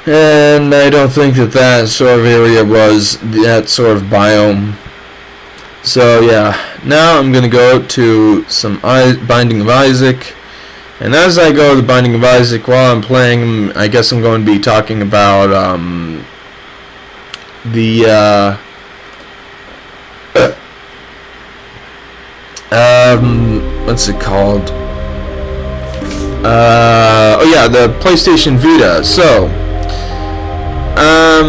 And I don't think that that sort of area was that sort of biome. So yeah, now I'm going to go to some Binding of Isaac. And as I go to the Binding of Isaac while I'm playing, I guess I'm going to be talking about what's it called? Oh yeah, the PlayStation Vita. So, a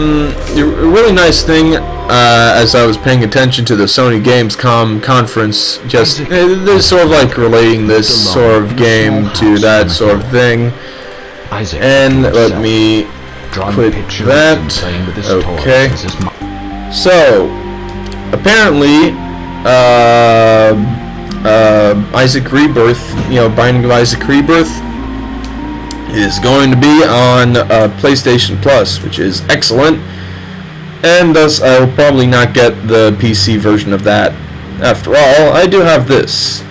really nice thing, as I was paying attention to the Sony Gamescom conference, just they're sort of like relating this sort of game to that sort of thing. And let me quit that. Okay. So, apparently, Isaac Rebirth, Binding of Isaac Rebirth, is going to be on PlayStation Plus, which is excellent, and thus I will probably not get the PC version of that. After all, I do have this.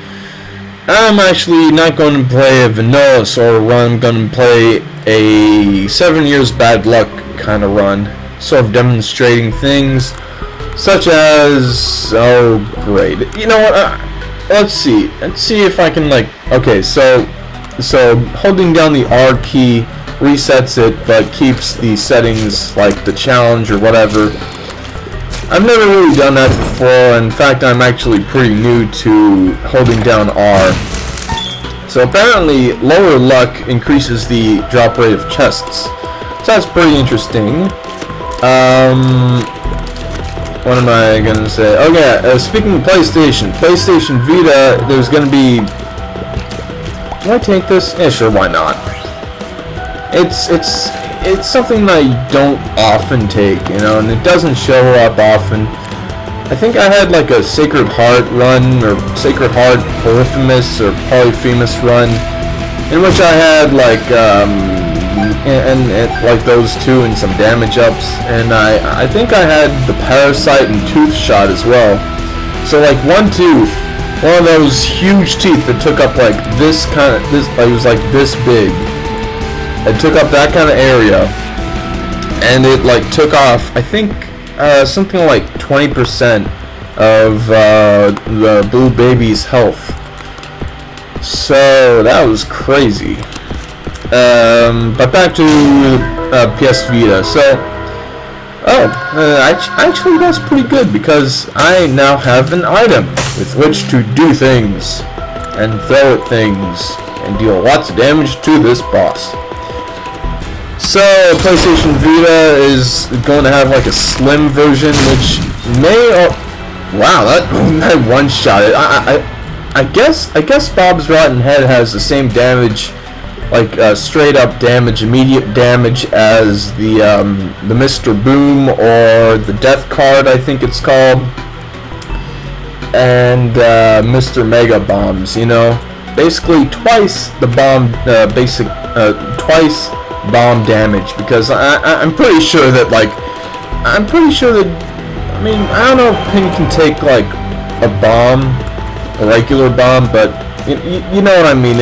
I'm actually not going to play a vanilla sort of run. I'm going to play a 7 years bad luck kind of run, sort of demonstrating things such as, oh great, you know what, let's see if I can, okay, so holding down the R key resets it, but keeps the settings like the challenge or whatever. I've never really done that before. In fact, I'm actually pretty new to holding down R. So apparently, lower luck increases the drop rate of chests. So that's pretty interesting. What am I gonna say? Oh yeah, speaking of PlayStation Vita, there's gonna be... Can I take this? Yeah, sure, why not? It's something that I don't often take, and it doesn't show up often. I think I had like a Sacred Heart run, or Sacred Heart Polyphemus or Polyphemus run, in which I had like and like those two and some damage ups, and I think I had the Parasite and Tooth Shot as well. So like one tooth, one of those huge teeth that took up like this kind of it was like this big. It took up that kind of area, and it like took off, I think, something like 20% of the blue baby's health. So that was crazy. But back to PS Vita. So, actually that's pretty good, because I now have an item with which to do things and throw at things and deal lots of damage to this boss. So, PlayStation Vita is going to have like a slim version, which may... wow, that one-shot it. I guess Bob's Rotten Head has the same damage, like straight up damage, immediate damage, as the Mr. Boom or the Death Card, I think it's called, and Mr. Mega Bombs. Basically twice the bomb, twice bomb damage, because I'm pretty sure that I mean, I don't know if Pin can take like a bomb, a regular bomb, but you know what I mean.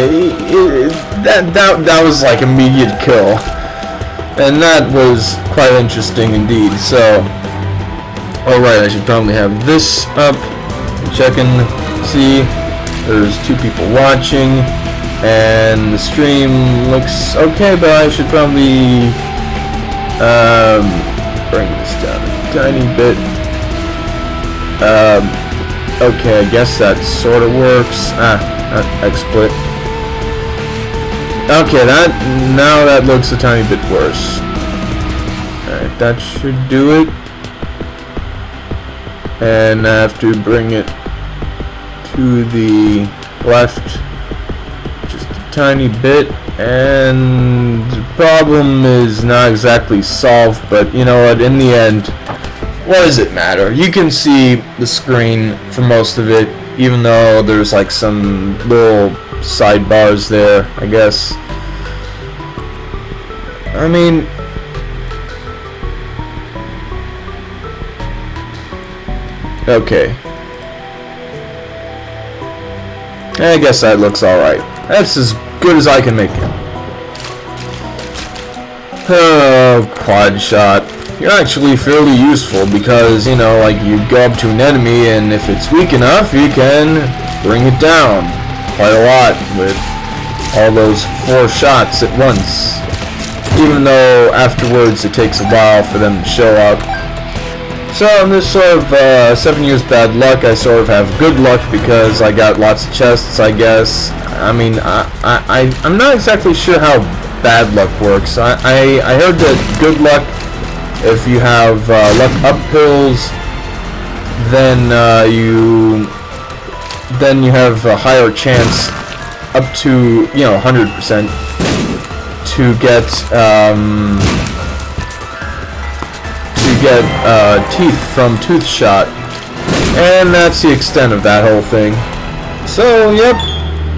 That was like immediate kill, and that was quite interesting indeed. So, alright, I should probably have this up. Check and see. There's 2 people watching, and the stream looks okay, but I should probably bring this down a tiny bit. Okay, I guess that sort of works. XSplit. Okay, now that looks a tiny bit worse. Alright, that should do it. And I have to bring it to the left just a tiny bit, and the problem is not exactly solved, but you know what, in the end, what does it matter? You can see the screen for most of it, even though there's like some little sidebars there, I guess. I mean, okay. I guess that looks alright. That's as good as I can make it. Oh, quad shot, you're actually fairly useful because, you know, like you go up to an enemy and if it's weak enough, you can bring it down quite a lot with all those 4 shots at once. Even though afterwards it takes a while for them to show up. So in this sort of 7 years bad luck, I sort of have good luck because I got lots of chests, I guess. I mean, I'm not exactly sure how bad luck works. I heard that good luck, if you have luck up hills, then you have a higher chance up to, you know, 100% to get teeth from tooth shot, and that's the extent of that whole thing. So yep,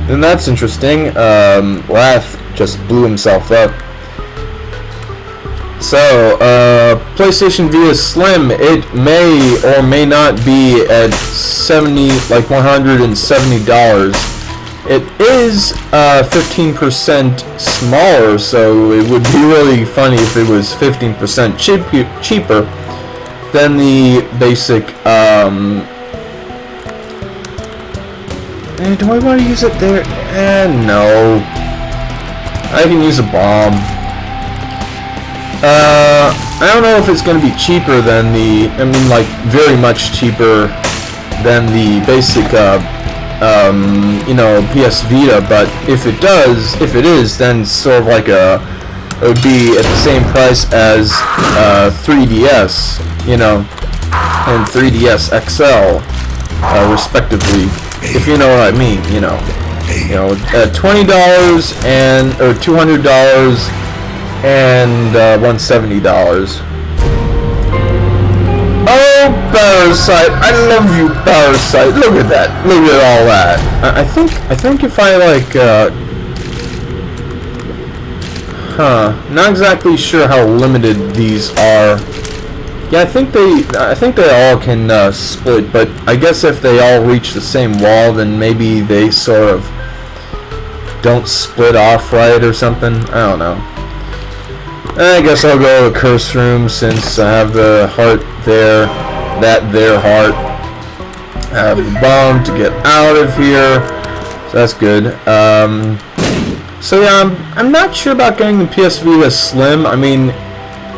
and that's interesting. Wrath just blew himself up. So PlayStation Vita Slim, it may or may not be at $170. It is 15% smaller, so it would be really funny if it was 15% cheaper than the basic. Do I want to use it there? No. I can use a bomb. I don't know if it's going to be cheaper than the. I mean, like very much cheaper than the basic. You know, PS Vita, but if it is, then sort of like it would be at the same price as 3DS, you know, and 3DS XL, respectively, if you know what I mean, you know, $20 or $200 and $170. Oh, Parasite! I love you, Parasite. Look at that. Look at all that. I think if I like, not exactly sure how limited these are. Yeah, I think they all can split, but I guess if they all reach the same wall, then maybe they sort of don't split off right or something. I don't know. I guess I'll go to the curse room since I have the heart there, their heart. I have the bomb to get out of here, so that's good. So yeah, I'm not sure about getting the PS Vita Slim. I mean,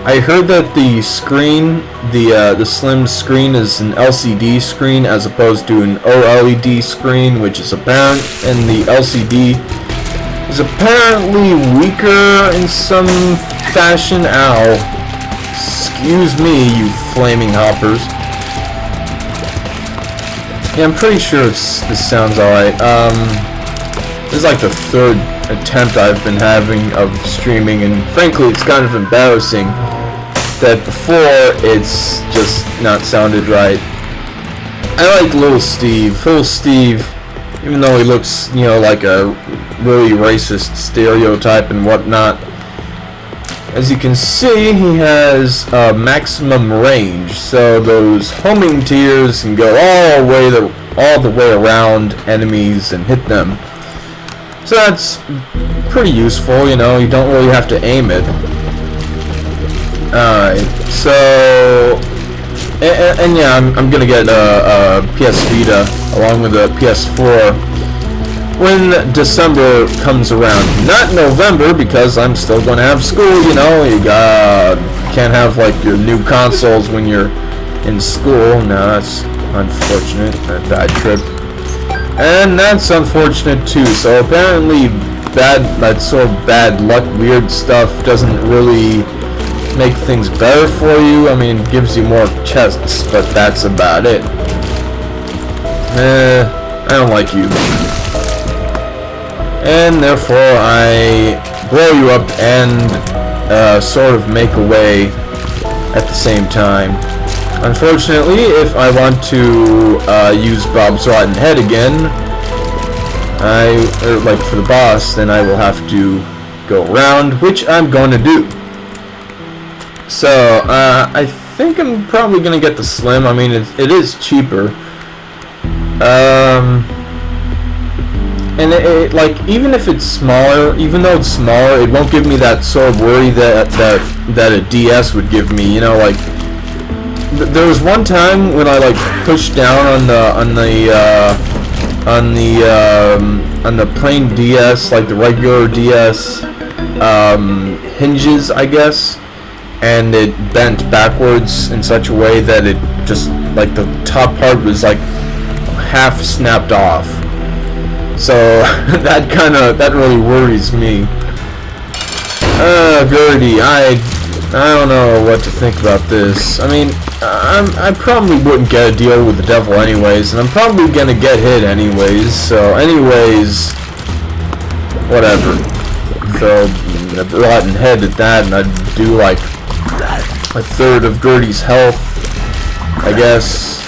I heard that the screen, the Slim screen is an LCD screen as opposed to an OLED screen, which is apparent, and the LCD is apparently weaker in some fashion. Ow. Excuse me, you flaming hoppers. Yeah, I'm pretty sure this sounds alright. This is like the 3rd attempt I've been having of streaming, and frankly it's kind of embarrassing that before it's just not sounded right. I like Little Steve. Little Steve, even though he looks, you know, like a really racist stereotype and whatnot, as you can see, he has maximum range, so those homing tears can go all the way around enemies and hit them. So that's pretty useful, you know, you don't really have to aim it. Alright, so and yeah, I'm gonna get a PS Vita along with a PS4 when December comes around. Not November, because I'm still gonna have school, you know. You can't have like your new consoles when you're in school. No, that's unfortunate. That trip. And that's unfortunate too. So apparently that sort of bad luck, weird stuff doesn't really make things better for you. I mean, it gives you more chests, but that's about it. I don't like you. And therefore I blow you up and sort of make away at the same time. Unfortunately, if I want to use Bob's Rotten Head again, like for the boss, then I will have to go around, which I'm going to do. So I think I'm probably going to get the Slim. I mean, it is cheaper. and it like even if it's smaller, even though it's smaller, it won't give me that sort of worry that a DS would give me. You know, like there was one time when I like pushed down on the plain DS, like the regular DS hinges, I guess, and it bent backwards in such a way that it just like the top part was like half snapped off. So that really worries me. Gertie, I don't know what to think about this. I mean, I probably wouldn't get a deal with the devil anyways, and I'm probably gonna get hit anyways. So anyways, whatever. Throw a rotten head at that, and I'd do like a third of Gertie's health, I guess.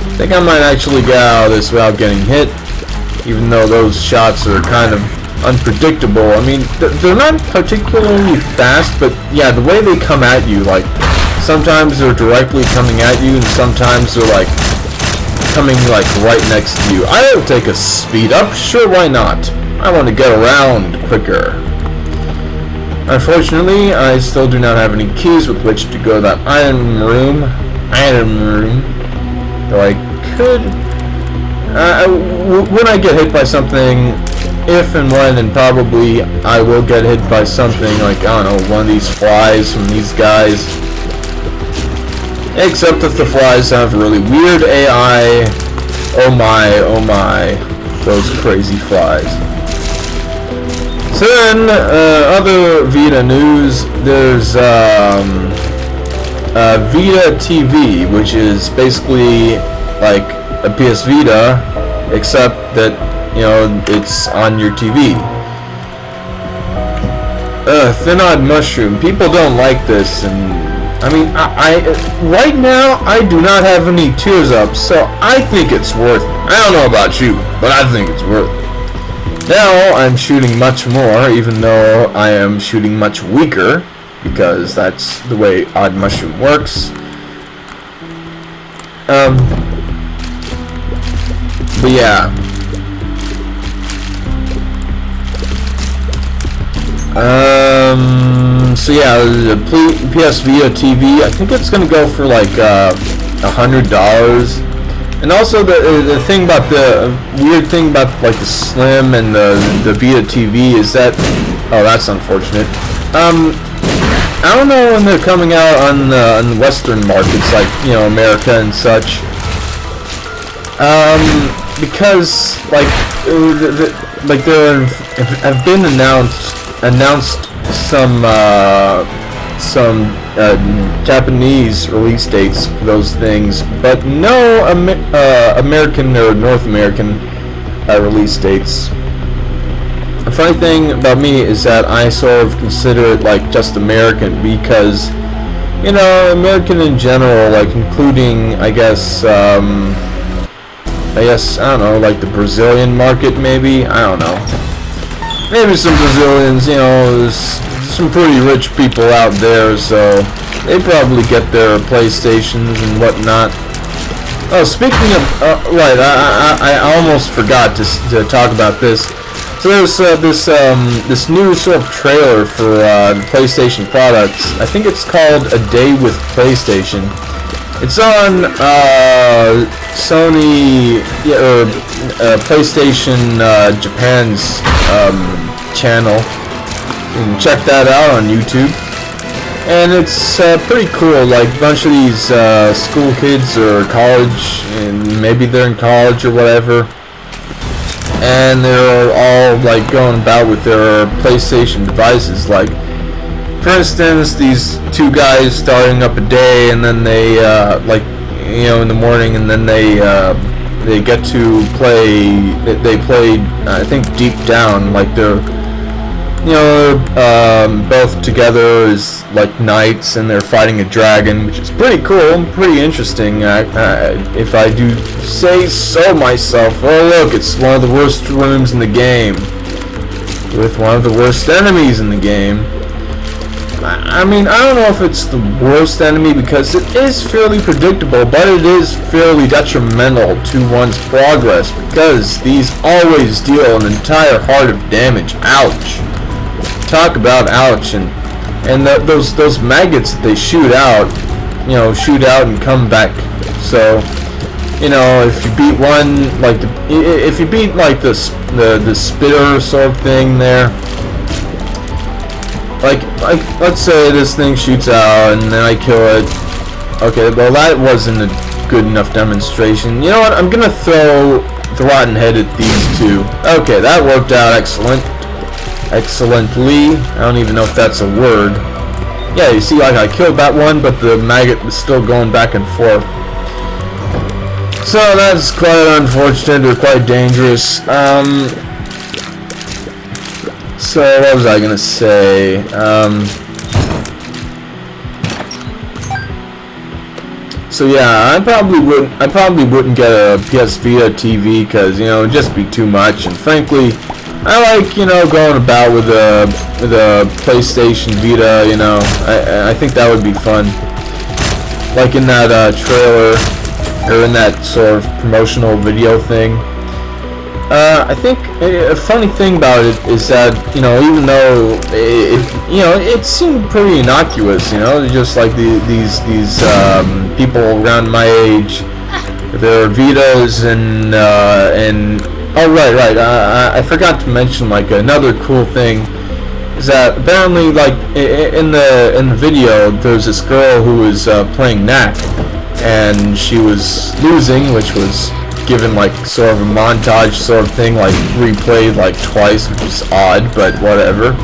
I think I might actually get out of this without getting hit, even though those shots are kind of unpredictable. I mean, they're not particularly fast, but yeah, the way they come at you, like, sometimes they're directly coming at you, and sometimes they're, like, coming, like, right next to you. I'll take a speed up, sure, why not? I want to get around quicker. Unfortunately, I still do not have any keys with which to go to that item room, though I could, when I get hit by something, if and when, and probably I will get hit by something like, I don't know, one of these flies from these guys. Except that the flies have really weird AI. Oh my, those crazy flies. So then, other Vita news, there's Vita TV, which is basically like a PS Vita, except that, you know, it's on your TV. Thin-eyed mushroom. People don't like this, and I mean, I right now I do not have any tears up, so I think it's worth it. I don't know about you, but I think it's worth it. Now I'm shooting much more, even though I am shooting much weaker, because that's the way Odd Mushroom works. But yeah. So yeah, the PS Vita TV, I think it's gonna go for like $100. And also the thing about the weird thing about like the Slim and the Vita TV is that, oh, that's unfortunate. I don't know when they're coming out on the Western markets, like, you know, America and such. Because like there have been announced some Japanese release dates for those things, but no American or North American release dates. The funny thing about me is that I sort of consider it like just American because, you know, American in general, like including, I guess, I don't know, like the Brazilian market maybe, I don't know. Maybe some Brazilians, you know, there's some pretty rich people out there, so they probably get their PlayStations and whatnot. Oh, speaking of, right, I almost forgot to talk about this. So there's this new sort of trailer for the PlayStation products. I think it's called A Day with PlayStation. It's on Sony or PlayStation Japan's channel. You can check that out on YouTube. And it's pretty cool. Like a bunch of these school kids or college, and maybe they're in college or whatever. And they're all like going about with their PlayStation devices. Like, for instance, these two guys starting up a day, and then they like, you know, in the morning, and then they get to play. They play, I think, Deep Down. Like they're, you know, both together as like knights, and they're fighting a dragon, which is pretty cool and pretty interesting. If I do say so myself. Oh look, it's one of the worst rooms in the game, with one of the worst enemies in the game. I mean, I don't know if it's the worst enemy because it is fairly predictable, but it is fairly detrimental to one's progress because these always deal an entire heart of damage. Ouch. Talk about ouch. And those maggots that they shoot out, shoot out and come back. So, if you beat one, like, if you beat, like, the spitter sort of thing there, like, let's say this thing shoots out and then I kill it. Okay, well, that wasn't a good enough demonstration. You know what, I'm gonna throw the rotten head at these two. Okay, that worked out excellently. I don't even know if that's a word. Yeah, you see, like, I killed that one, but the maggot was still going back and forth. So that's quite unfortunate or quite dangerous. So what was I gonna say? So yeah, I probably wouldn't get a PS Vita TV because it'd just be too much. And frankly, I like going about with a PlayStation Vita. I think that would be fun. Like in that trailer. Or in that sort of promotional video thing. I think a funny thing about it is that even though it seemed pretty innocuous, just like these people around my age, their Vitas and oh right, I forgot to mention like another cool thing is that apparently like in the video there's this girl who was playing Knack. And she was losing, which was given like sort of a montage sort of thing, like replayed like twice, which is odd, but whatever.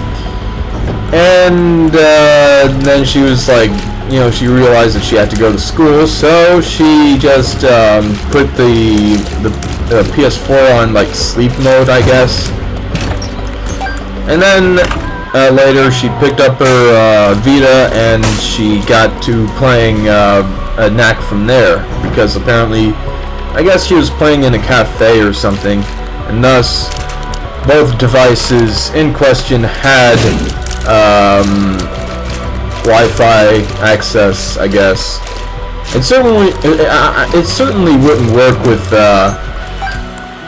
And then she was like, she realized that she had to go to school, so she just put the PS4 on like sleep mode, I guess. And then later she picked up her Vita and she got to playing a Knack from there, because apparently I guess she was playing in a cafe or something, and thus both devices in question had Wi-Fi access, I guess. It certainly wouldn't work with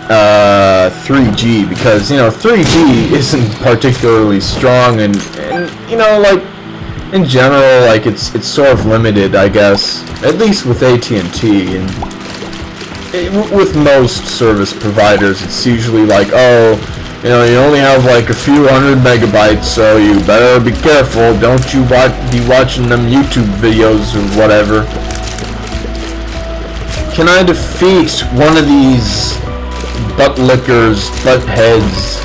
3G because 3G isn't particularly strong, and like in general, like it's sort of limited, I guess, at least with AT&T, and with most service providers, it's usually like, oh, you only have like a few hundred megabytes, so you better be careful. Don't you be watching them YouTube videos or whatever. Can I defeat one of these butt lickers, butt heads?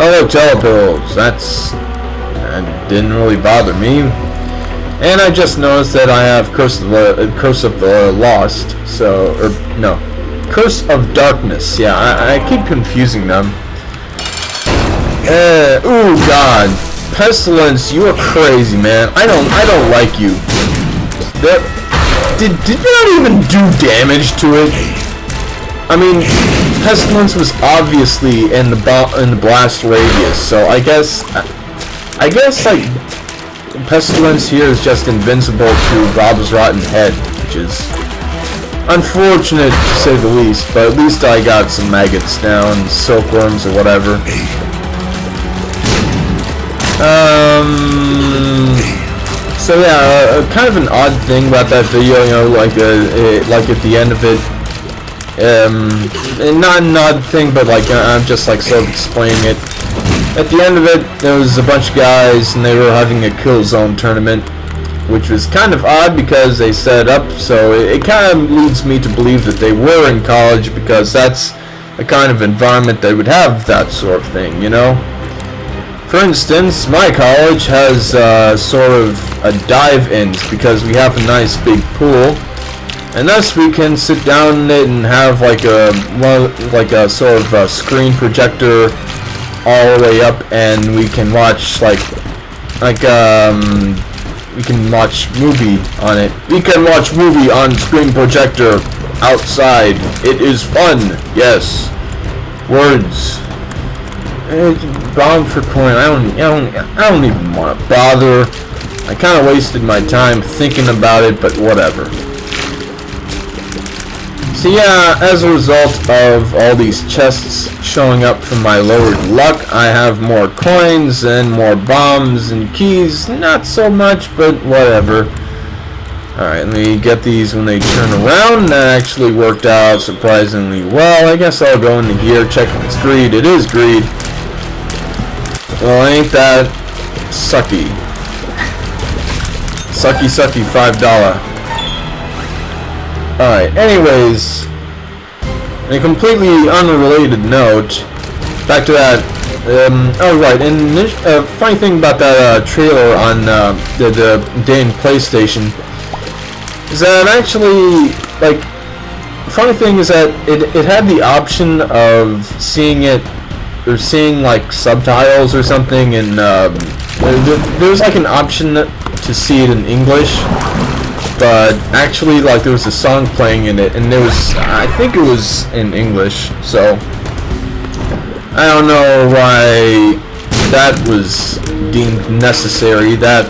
Oh, telepills. That didn't really bother me. And I just noticed that I have Curse of the Lost. Curse of Darkness. Yeah, I keep confusing them. Ooh, God, Pestilence, you are crazy, man. I don't like you. Did you not even do damage to it? I mean, Pestilence was obviously in the blast radius, so I guess like Pestilence here is just invincible to Rob's rotten head, which is unfortunate to say the least. But at least I got some maggots down, silkworms or whatever. So yeah, kind of an odd thing about that video, like at the end of it. Not an odd thing, but like I'm just like sort of explaining it. At the end of it, there was a bunch of guys and they were having a Killzone tournament, which was kind of odd because they set it up, so it kind of leads me to believe that they were in college, because that's the kind of environment they would have that sort of thing, For instance, my college has sort of a dive-ins because we have a nice big pool. And thus we can sit down in it and have like a sort of a screen projector all the way up, and we can watch we can watch movie on it. We can watch movie on screen projector outside. It is fun. Yes. Words. Bomb for coin. I don't even want to bother. I kind of wasted my time thinking about it, but whatever. So yeah, as a result of all these chests showing up from my lowered luck, I have more coins and more bombs and keys. Not so much, but whatever. Alright, let me get these when they turn around. That actually worked out surprisingly well. I guess I'll go into gear, check if it's greed. It is greed. Well, ain't that sucky. Sucky, $5. Alright, anyways, on a completely unrelated note, back to that, oh right, and funny thing about that trailer on the day in PlayStation is that actually, like, funny thing is that it had the option of seeing it, or seeing like subtitles or something, and there was like an option to see it in English. But actually, like, there was a song playing in it, and I think it was in English, so I don't know why that was deemed necessary, that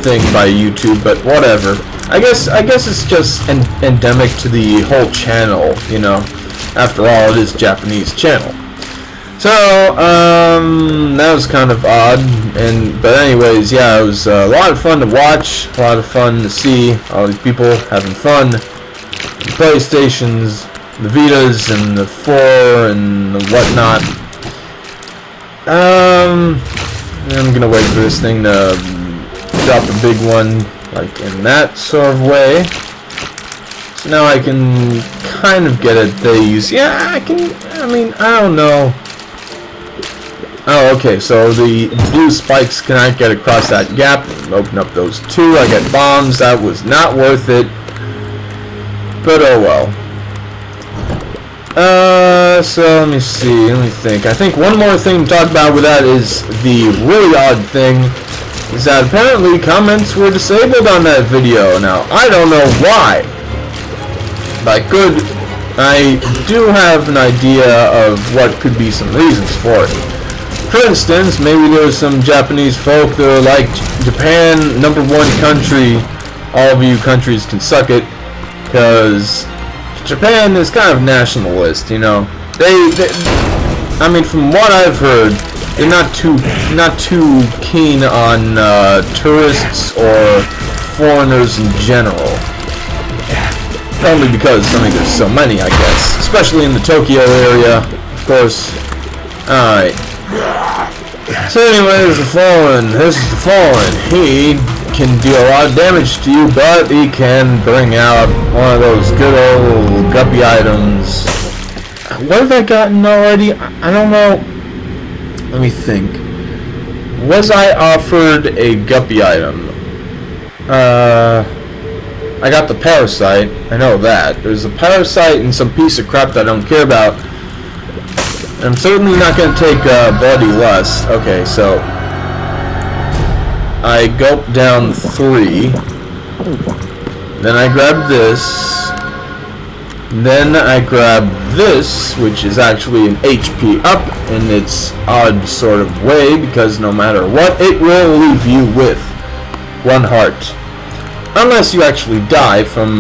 thing by YouTube, but whatever. I guess it's just endemic to the whole channel, you know. After all, it is a Japanese channel. So, that was kind of odd, but anyways, yeah, it was a lot of fun to watch, a lot of fun to see all these people having fun, the PlayStations, the Vitas, and the 4, and the whatnot. I'm gonna wait for this thing to drop a big one, like in that sort of way. So now I can kind of get it. Yeah, I don't know. Oh, okay, so the blue spikes cannot get across that gap. Open up those two. I get bombs. That was not worth it. But oh well. So let me see. Let me think. I think one more thing to talk about with that is the really odd thing is that apparently comments were disabled on that video. Now, I don't know why. But I do have an idea of what could be some reasons for it. For instance, maybe there was some Japanese folk that are like, Japan, #1 country, all of you countries can suck it, because Japan is kind of nationalist, you know. I mean, from what I've heard, they're not too keen on tourists or foreigners in general. Probably because, there's so many, I guess, especially in the Tokyo area, of course. Alright. So anyways, this is the Fallen. He can deal a lot of damage to you, but he can bring out one of those good old guppy items. What have I gotten already? I don't know. Let me think. Was I offered a guppy item? I got the parasite. I know that. There's a parasite and some piece of crap that I don't care about. I'm certainly not going to take Bloody Lust. Okay, so I gulp down 3. Then I grab this. Then I grab this, which is actually an HP up in its odd sort of way, because no matter what, it will leave you with 1 heart. Unless you actually die from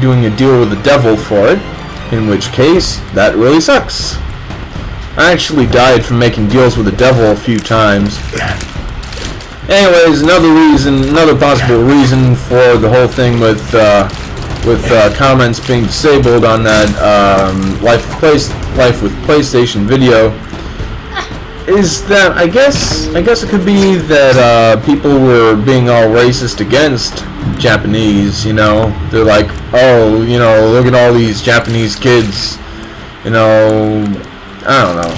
doing a deal with the devil for it, in which case, that really sucks. I actually died from making deals with the devil a few times. Anyways, another possible reason for the whole thing with comments being disabled on that Life with PlayStation video is that I guess it could be that people were being all racist against Japanese. You know, they're like, oh, you know, look at all these Japanese kids. You know, I don't know.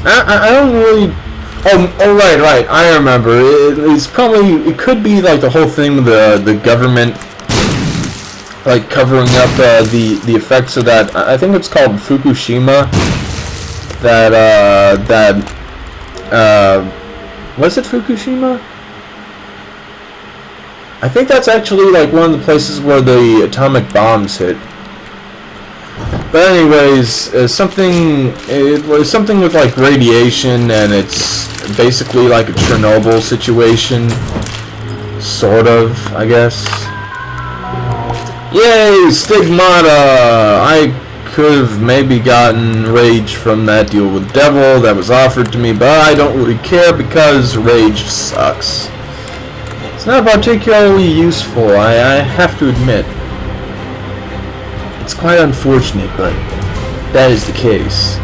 I don't really. Oh, right. I remember. It could be like the whole thing with the government, like covering up the effects of that. I think it's called Fukushima. Was it Fukushima? I think that's actually like one of the places where the atomic bombs hit. But anyways, it was something with like radiation, and it's basically like a Chernobyl situation, sort of, I guess. Yay, Stigmata! I could have maybe gotten Rage from that deal with Devil that was offered to me, but I don't really care because Rage sucks. It's not particularly useful, I have to admit. It's quite unfortunate, but that is the case.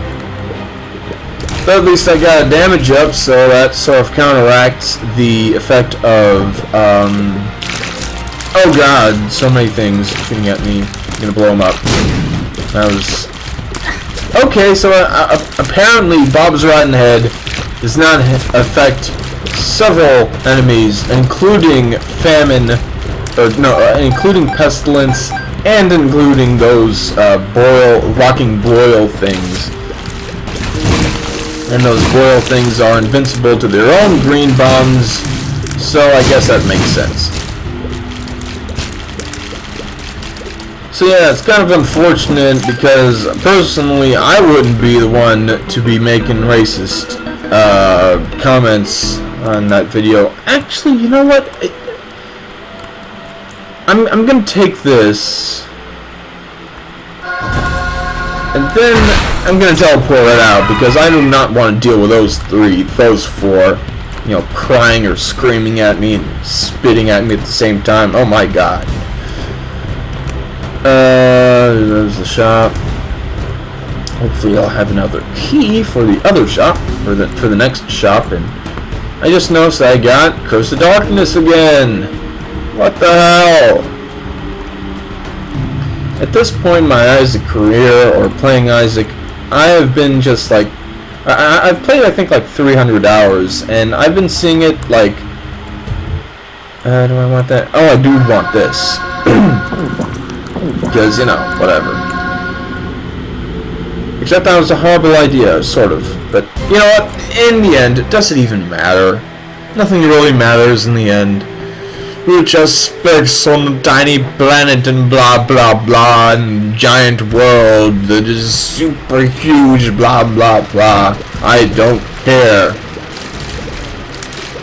But at least I got a damage up, so that sort of counteracts the effect of, oh god, so many things shooting at me. I'm gonna blow them up. That was... Okay, so apparently Bob's Rotten Head does not affect several enemies, including famine, or no, including pestilence, and including those rocking boil things. And those boil things are invincible to their own green bombs, so I guess that makes sense. So yeah, it's kind of unfortunate because personally I wouldn't be the one to be making racist comments on that video. Actually, you know what? I'm gonna take this, and then I'm gonna teleport it out because I do not want to deal with those four, you know, crying or screaming at me and spitting at me at the same time. Oh my god. There's the shop. Hopefully I'll have another key for the other shop, for the next shop, and I just noticed I got Curse of Darkness again. What the hell? At this point in my Isaac career, or playing Isaac, I have been just like... I've played, I think, like 300 hours, and I've been seeing it like... do I want that? Oh, I do want this. Because, you know, whatever. Except that was a horrible idea, sort of. But, you know what? In the end, it doesn't even matter. Nothing really matters in the end. We're just specks on a tiny planet and blah blah blah, and giant world that is super huge, blah blah blah. I don't care.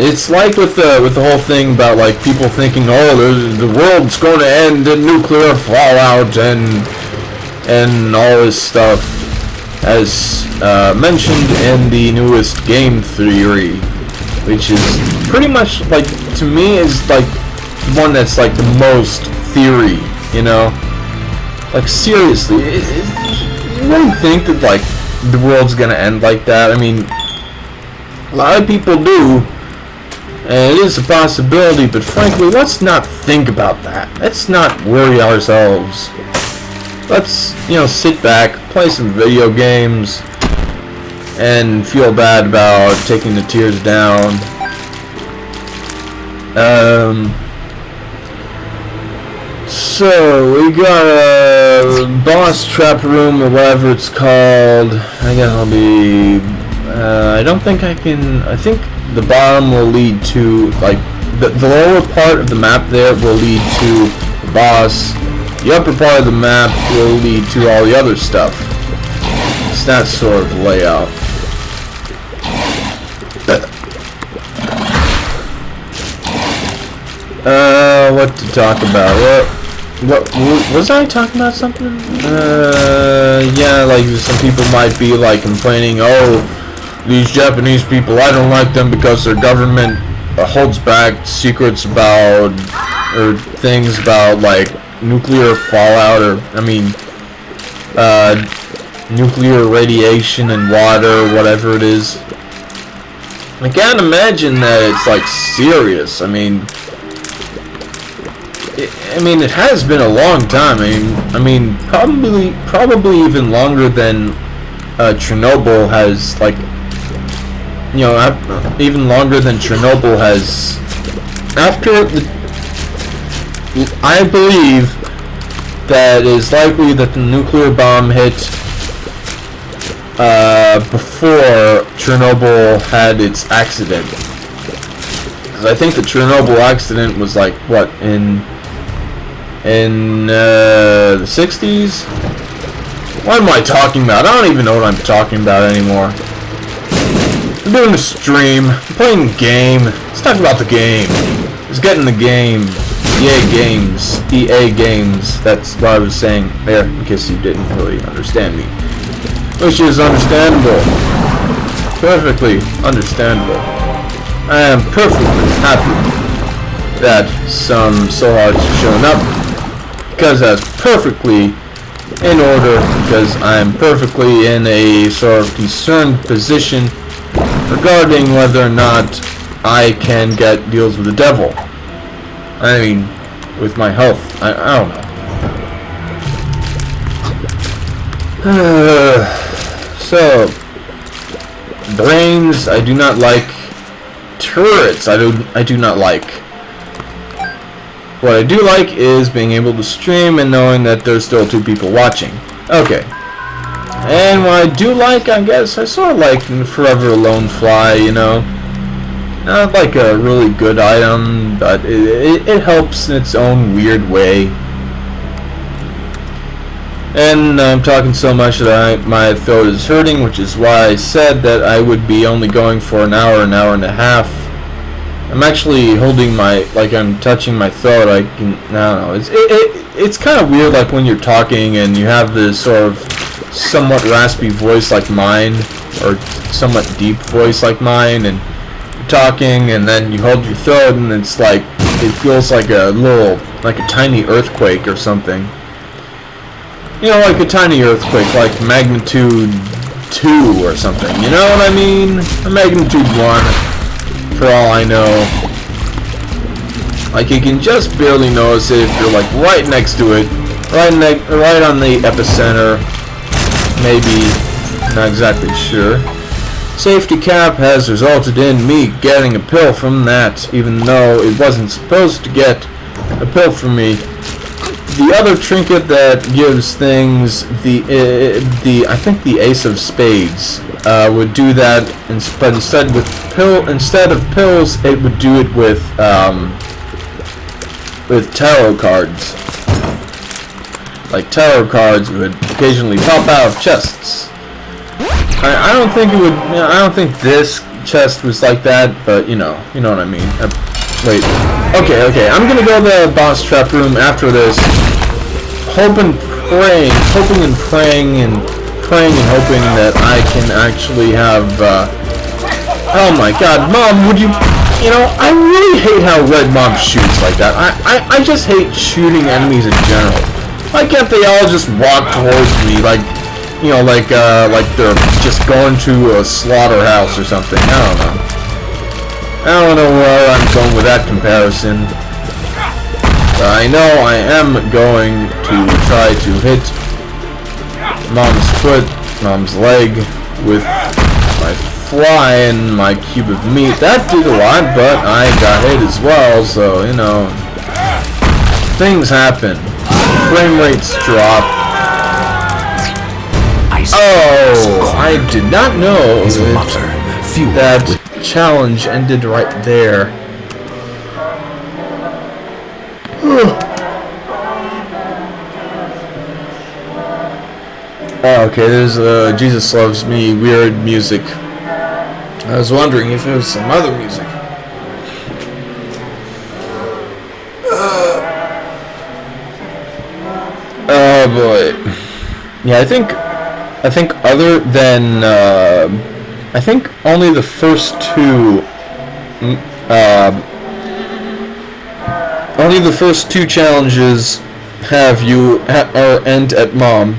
It's like with the whole thing about like people thinking, oh, the world's going to end in nuclear fallout and all this stuff, as mentioned in the newest game theory, which is pretty much like, to me, is like one that's like the most theory, you know? Like seriously, you really think that like the world's gonna end like that? I mean, a lot of people do. And it is a possibility, but frankly, let's not think about that. Let's not worry ourselves. Let's, you know, sit back, play some video games, and feel bad about taking the tears down. So, we got a boss trap room, or whatever it's called. I guess I'll be... I don't think I can... I think the bottom will lead to, like, the lower part of the map there will lead to the boss. The upper part of the map will lead to all the other stuff. It's that sort of layout. What to talk about? What was I talking about something? Yeah, like some people might be like complaining, oh, these Japanese people, I don't like them because their government holds back secrets about, or things about, like, nuclear fallout, or, I mean, nuclear radiation and water, or whatever it is. I can't imagine that it's, like, serious. I mean, it has been a long time. I mean, probably even longer than Chernobyl has, like, you know, even longer than Chernobyl has. After I believe that it is likely that the nuclear bomb hit before Chernobyl had its accident. Because I think the Chernobyl accident was like, what, in the 60s? What am I talking about? I don't even know what I'm talking about anymore. I'm doing a stream. I'm playing a game. Let's talk about the game. Let's get in the game. EA Games. EA Games. That's what I was saying there, in case you didn't really understand me. Which is understandable. Perfectly understandable. I am perfectly happy that some Soul Hearts are showing up, because that's perfectly in order, because I am perfectly in a sort of concerned position regarding whether or not I can get deals with the devil. I mean, with my health. I don't know. So, brains, I do not like. Turrets, I do not like. What I do like is being able to stream and knowing that there's still 2 people watching. Okay. And what I do like, I guess, I sort of like Forever Alone Fly, you know. Not like a really good item, but it helps in its own weird way. And I'm talking so much that my throat is hurting, which is why I said that I would be only going for an hour and a half. I'm actually holding my, like I'm touching my throat. I don't know. It's kind of weird, like when you're talking and you have this sort of somewhat raspy voice like mine, or somewhat deep voice like mine, and you're talking and then you hold your throat and it's like, it feels like a little, like a tiny earthquake or something. You know, like a tiny earthquake, like magnitude 2 or something. You know what I mean? A magnitude 1, for all I know. Like, you can just barely notice it if you're, like, right next to it. Right on the epicenter. Maybe. Not exactly sure. Safety cap has resulted in me getting a pill from that, even though it wasn't supposed to get a pill from me. The other trinket that gives things I think the Ace of Spades would do that, but instead of pills, it would do it with tarot cards. Like tarot cards would occasionally pop out of chests. I don't think it would. I don't think this chest was like that, but you know what I mean. Wait. Okay. I'm gonna go to the boss trap room after this. Hoping and praying that I can actually have. Oh my God, Mom! Would you? You know, I really hate how Red Mom shoots like that. I just hate shooting enemies in general. Why can't they all just walk towards me like, you know, like they're just going to a slaughterhouse or something? I don't know where I'm going with that comparison. But I know I am going to try to hit Mom's foot, Mom's leg with my fly and my cube of meat. That did a lot, but I got hit as well, so, you know, things happen. Frame rates drop. Oh, I did not know that challenge ended right there. Oh, okay, there's Jesus Loves Me weird music. I was wondering if there was some other music. Oh boy. Yeah, I think other than I think only the first two challenges have you or end at Mom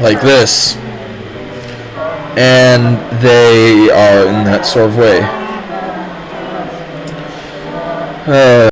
like this, and they are in that sort of way.